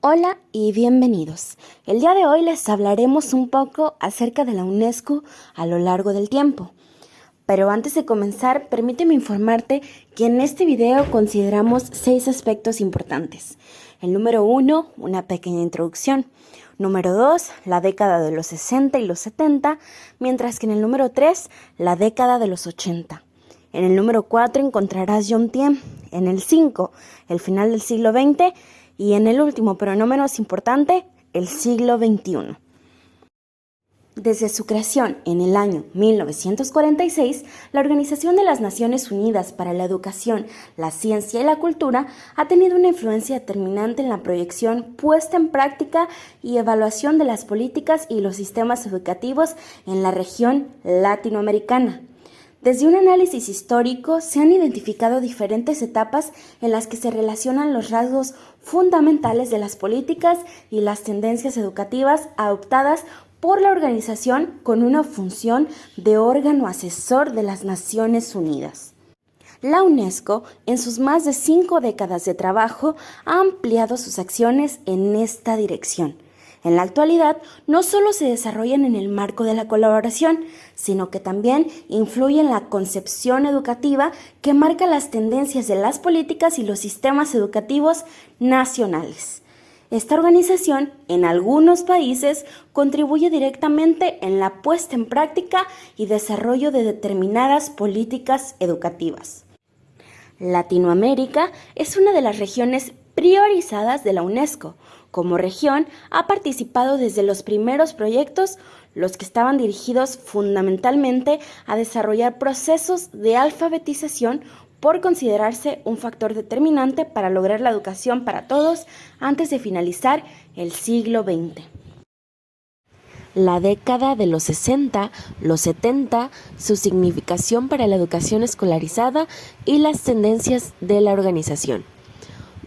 Hola y bienvenidos. El día de hoy les hablaremos un poco acerca de la UNESCO a lo largo del tiempo. Pero antes de comenzar, permíteme informarte que en este video consideramos 6 aspectos importantes. El número 1, una pequeña introducción. Número 2, la década de los 60 y los 70, mientras que en el número 3, la década de los 80. En el número 4 encontrarás Jomtien, en el 5, el final del siglo XX, y en el último, pero no menos importante, el siglo XXI. Desde su creación en el año 1946, la Organización de las Naciones Unidas para la Educación, la Ciencia y la Cultura ha tenido una influencia determinante en la proyección, puesta en práctica y evaluación de las políticas y los sistemas educativos en la región latinoamericana. Desde un análisis histórico se han identificado diferentes etapas en las que se relacionan los rasgos fundamentales de las políticas y las tendencias educativas adoptadas por la organización con una función de órgano asesor de las Naciones Unidas. La UNESCO, en sus más de 5 décadas de trabajo, ha ampliado sus acciones en esta dirección. En la actualidad, no solo se desarrollan en el marco de la colaboración, sino que también influyen en la concepción educativa que marca las tendencias de las políticas y los sistemas educativos nacionales. Esta organización, en algunos países, contribuye directamente en la puesta en práctica y desarrollo de determinadas políticas educativas. Latinoamérica es una de las regiones priorizadas de la UNESCO. Como región, ha participado desde los primeros proyectos, los que estaban dirigidos fundamentalmente a desarrollar procesos de alfabetización por considerarse un factor determinante para lograr la educación para todos antes de finalizar el siglo XX. La década de los 60, los 70, su significación para la educación escolarizada y las tendencias de la organización.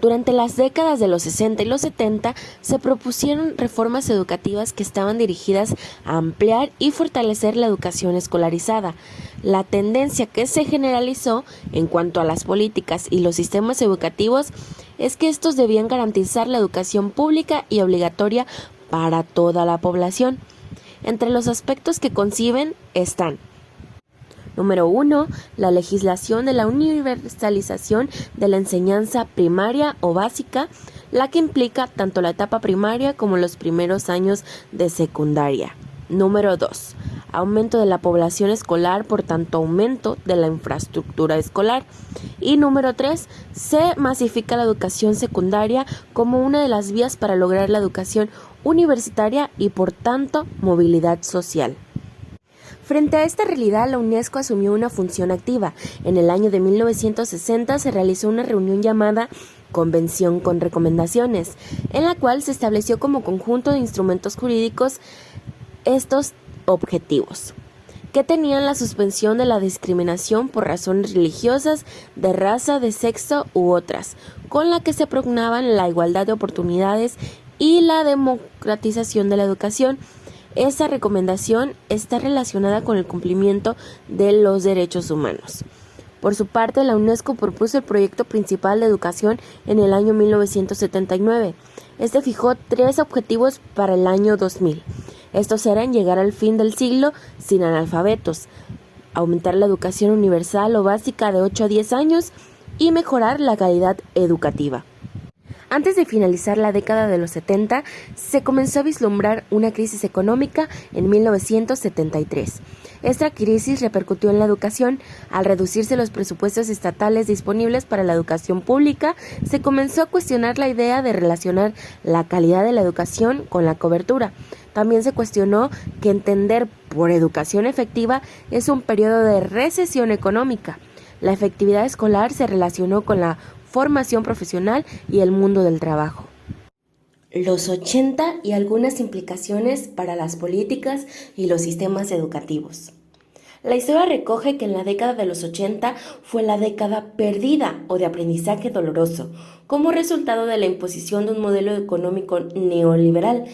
Durante las décadas de los 60 y los 70 se propusieron reformas educativas que estaban dirigidas a ampliar y fortalecer la educación escolarizada. La tendencia que se generalizó en cuanto a las políticas y los sistemas educativos es que estos debían garantizar la educación pública y obligatoria para toda la población. Entre los aspectos que conciben están: Número 1. La legislación de la universalización de la enseñanza primaria o básica, la que implica tanto la etapa primaria como los primeros años de secundaria. Número 2. Aumento de la población escolar, por tanto aumento de la infraestructura escolar. Y número 3. Se masifica la educación secundaria como una de las vías para lograr la educación universitaria y por tanto movilidad social. Frente a esta realidad, la UNESCO asumió una función activa. En el año de 1960 se realizó una reunión llamada Convención con Recomendaciones, en la cual se estableció como conjunto de instrumentos jurídicos estos objetivos, que tenían la suspensión de la discriminación por razones religiosas, de raza, de sexo u otras, con la que se propugnaban la igualdad de oportunidades y la democratización de la educación. Esta recomendación está relacionada con el cumplimiento de los derechos humanos. Por su parte, la UNESCO propuso el proyecto principal de educación en el año 1979. Este fijó 3 objetivos para el año 2000. Estos eran llegar al fin del siglo sin analfabetos, aumentar la educación universal o básica de 8 a 10 años y mejorar la calidad educativa. Antes de finalizar la década de los 70, se comenzó a vislumbrar una crisis económica en 1973. Esta crisis repercutió en la educación. Al reducirse los presupuestos estatales disponibles para la educación pública, se comenzó a cuestionar la idea de relacionar la calidad de la educación con la cobertura. También se cuestionó que entender por educación efectiva es un periodo de recesión económica. La efectividad escolar se relacionó con la formación profesional y el mundo del trabajo. Los 80 y algunas implicaciones para las políticas y los sistemas educativos. La historia recoge que en la década de los 80 fue la década perdida o de aprendizaje doloroso, como resultado de la imposición de un modelo económico neoliberal.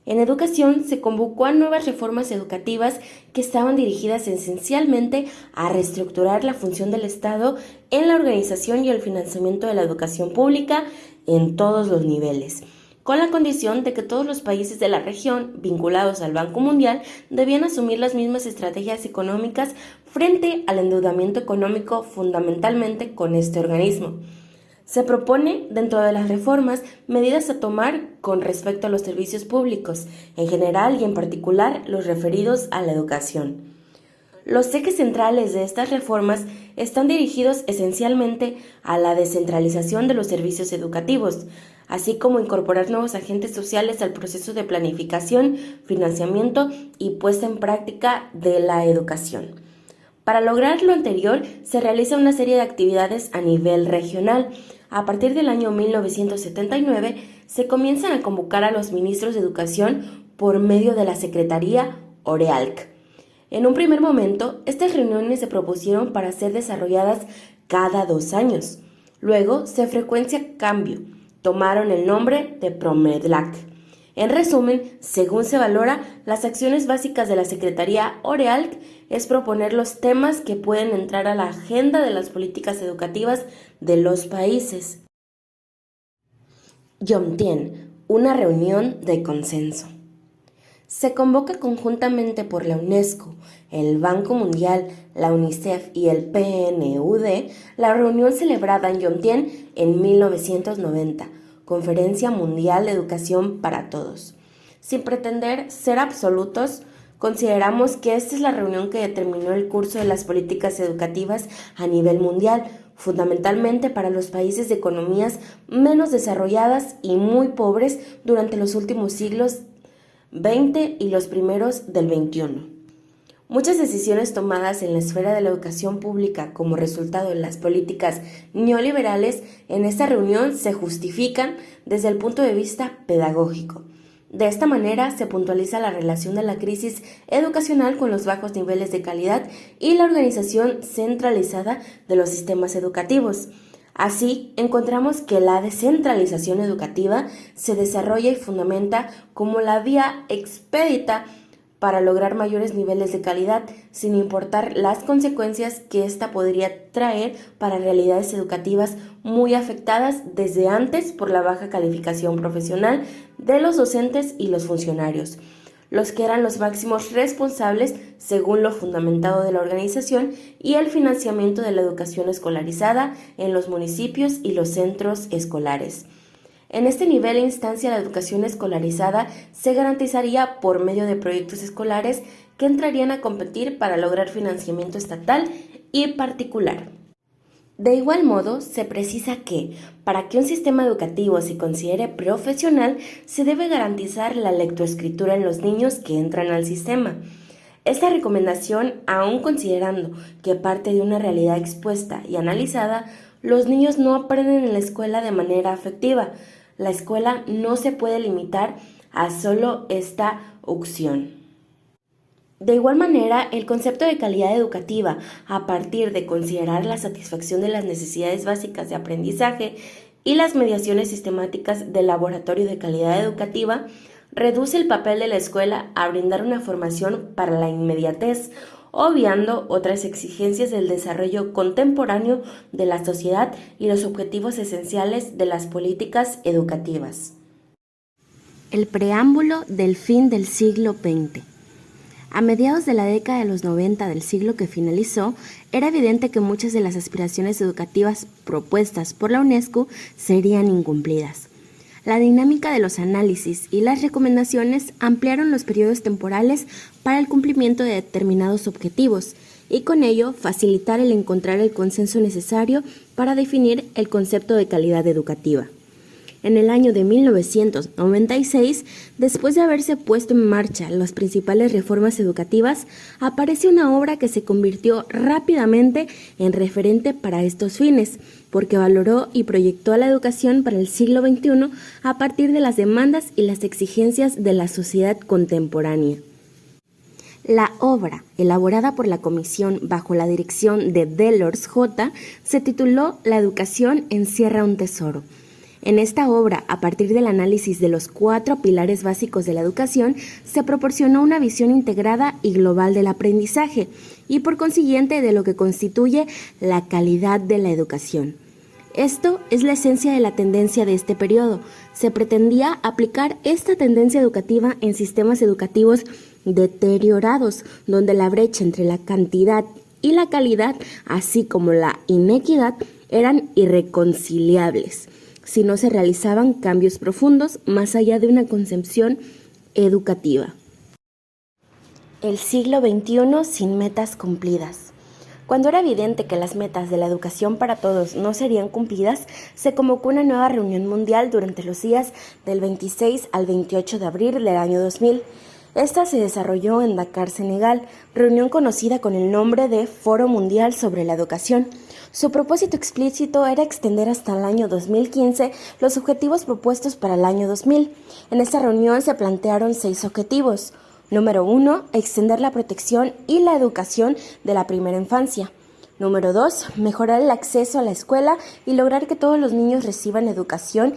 En educación se convocó a nuevas reformas educativas que estaban dirigidas esencialmente a reestructurar la función del Estado en la organización y el financiamiento de la educación pública en todos los niveles. con la condición de que todos los países de la región vinculados al Banco Mundial debían asumir las mismas estrategias económicas frente al endeudamiento económico, fundamentalmente con este organismo. Se propone, dentro de las reformas, medidas a tomar con respecto a los servicios públicos, en general y en particular los referidos a la educación. Los ejes centrales de estas reformas están dirigidos esencialmente a la descentralización de los servicios educativos, así como incorporar nuevos agentes sociales al proceso de planificación, financiamiento y puesta en práctica de la educación. Para lograr lo anterior, se realiza una serie de actividades a nivel regional. A partir del año 1979, se comienzan a convocar a los ministros de Educación por medio de la Secretaría OREALC. En un primer momento, estas reuniones se propusieron para ser desarrolladas cada 2 años. Luego, se frecuencia cambio. Tomaron el nombre de PROMEDLAC. En resumen, según se valora, las acciones básicas de la Secretaría OREALC es proponer los temas que pueden entrar a la agenda de las políticas educativas de los países. Yomtien, una reunión de consenso. Se convoca conjuntamente por la UNESCO, el Banco Mundial, la UNICEF y el PNUD la reunión celebrada en Yomtien en 1990, Conferencia Mundial de Educación para Todos. Sin pretender ser absolutos, consideramos que esta es la reunión que determinó el curso de las políticas educativas a nivel mundial, fundamentalmente para los países de economías menos desarrolladas y muy pobres durante los últimos siglos XX y los primeros del XXI. Muchas decisiones tomadas en la esfera de la educación pública como resultado de las políticas neoliberales en esta reunión se justifican desde el punto de vista pedagógico. De esta manera se puntualiza la relación de la crisis educacional con los bajos niveles de calidad y la organización centralizada de los sistemas educativos. Así, encontramos que la descentralización educativa se desarrolla y fundamenta como la vía expedita para lograr mayores niveles de calidad, sin importar las consecuencias que ésta podría traer para realidades educativas muy afectadas desde antes por la baja calificación profesional de los docentes y los funcionarios, los que eran los máximos responsables según lo fundamentado de la organización y el financiamiento de la educación escolarizada en los municipios y los centros escolares. En este nivel e instancia, la educación escolarizada se garantizaría por medio de proyectos escolares que entrarían a competir para lograr financiamiento estatal y particular. De igual modo, se precisa que, para que un sistema educativo se considere profesional, se debe garantizar la lectoescritura en los niños que entran al sistema. Esta recomendación, aun considerando que parte de una realidad expuesta y analizada, los niños no aprenden en la escuela de manera afectiva. La escuela no se puede limitar a solo esta opción. De igual manera, el concepto de calidad educativa, a partir de considerar la satisfacción de las necesidades básicas de aprendizaje y las mediaciones sistemáticas del laboratorio de calidad educativa, reduce el papel de la escuela a brindar una formación para la inmediatez, obviando otras exigencias del desarrollo contemporáneo de la sociedad y los objetivos esenciales de las políticas educativas. El preámbulo del fin del siglo XX. A mediados de la década de los 90 del siglo que finalizó, era evidente que muchas de las aspiraciones educativas propuestas por la UNESCO serían incumplidas. La dinámica de los análisis y las recomendaciones ampliaron los periodos temporales para el cumplimiento de determinados objetivos y con ello facilitar el encontrar el consenso necesario para definir el concepto de calidad educativa. En el año de 1996, después de haberse puesto en marcha las principales reformas educativas, apareció una obra que se convirtió rápidamente en referente para estos fines, porque valoró y proyectó a la educación para el siglo XXI a partir de las demandas y las exigencias de la sociedad contemporánea. La obra, elaborada por la comisión bajo la dirección de Delors J., se tituló La educación encierra un tesoro. En esta obra, a partir del análisis de los 4 pilares básicos de la educación, se proporcionó una visión integrada y global del aprendizaje y por consiguiente de lo que constituye la calidad de la educación. Esto es la esencia de la tendencia de este periodo. Se pretendía aplicar esta tendencia educativa en sistemas educativos deteriorados, donde la brecha entre la cantidad y la calidad, así como la inequidad, eran irreconciliables si no se realizaban cambios profundos más allá de una concepción educativa. El siglo XXI sin metas cumplidas. Cuando era evidente que las metas de la educación para todos no serían cumplidas, se convocó una nueva reunión mundial durante los días del 26 al 28 de abril del año 2000. Esta se desarrolló en Dakar, Senegal, reunión conocida con el nombre de Foro Mundial sobre la Educación. Su propósito explícito era extender hasta el año 2015 los objetivos propuestos para el año 2000. En esta reunión se plantearon 6 objetivos. Número 1, extender la protección y la educación de la primera infancia. Número 2, mejorar el acceso a la escuela y lograr que todos los niños reciban educación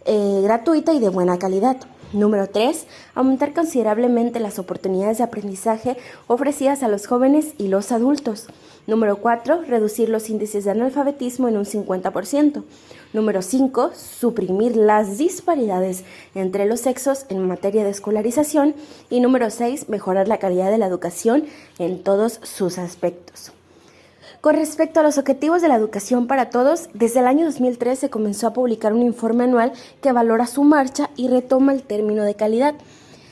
gratuita y de buena calidad. Número 3, aumentar considerablemente las oportunidades de aprendizaje ofrecidas a los jóvenes y los adultos. Número 4, reducir los índices de analfabetismo en un 50%. Número 5, suprimir las disparidades entre los sexos en materia de escolarización. Y número 6, mejorar la calidad de la educación en todos sus aspectos. Con respecto a los objetivos de la educación para todos, desde el año 2003 se comenzó a publicar un informe anual que valora su marcha y retoma el término de calidad.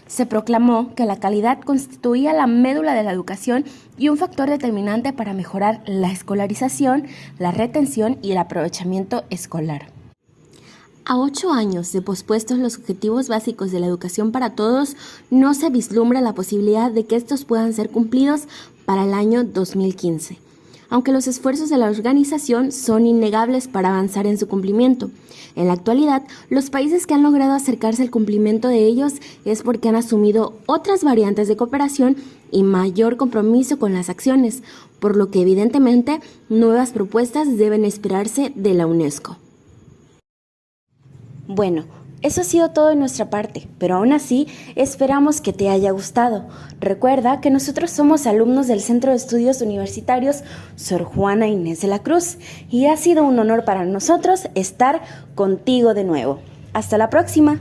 Se proclamó que la calidad constituía la médula de la educación y un factor determinante para mejorar la escolarización, la retención y el aprovechamiento escolar. A 8 años de pospuestos los objetivos básicos de la educación para todos, no se vislumbra la posibilidad de que estos puedan ser cumplidos para el año 2015. Aunque los esfuerzos de la organización son innegables para avanzar en su cumplimiento. En la actualidad, los países que han logrado acercarse al cumplimiento de ellos es porque han asumido otras variantes de cooperación y mayor compromiso con las acciones, por lo que evidentemente nuevas propuestas deben esperarse de la UNESCO. Bueno, eso ha sido todo de nuestra parte, pero aún así esperamos que te haya gustado. Recuerda que nosotros somos alumnos del Centro de Estudios Universitarios Sor Juana Inés de la Cruz y ha sido un honor para nosotros estar contigo de nuevo. Hasta la próxima.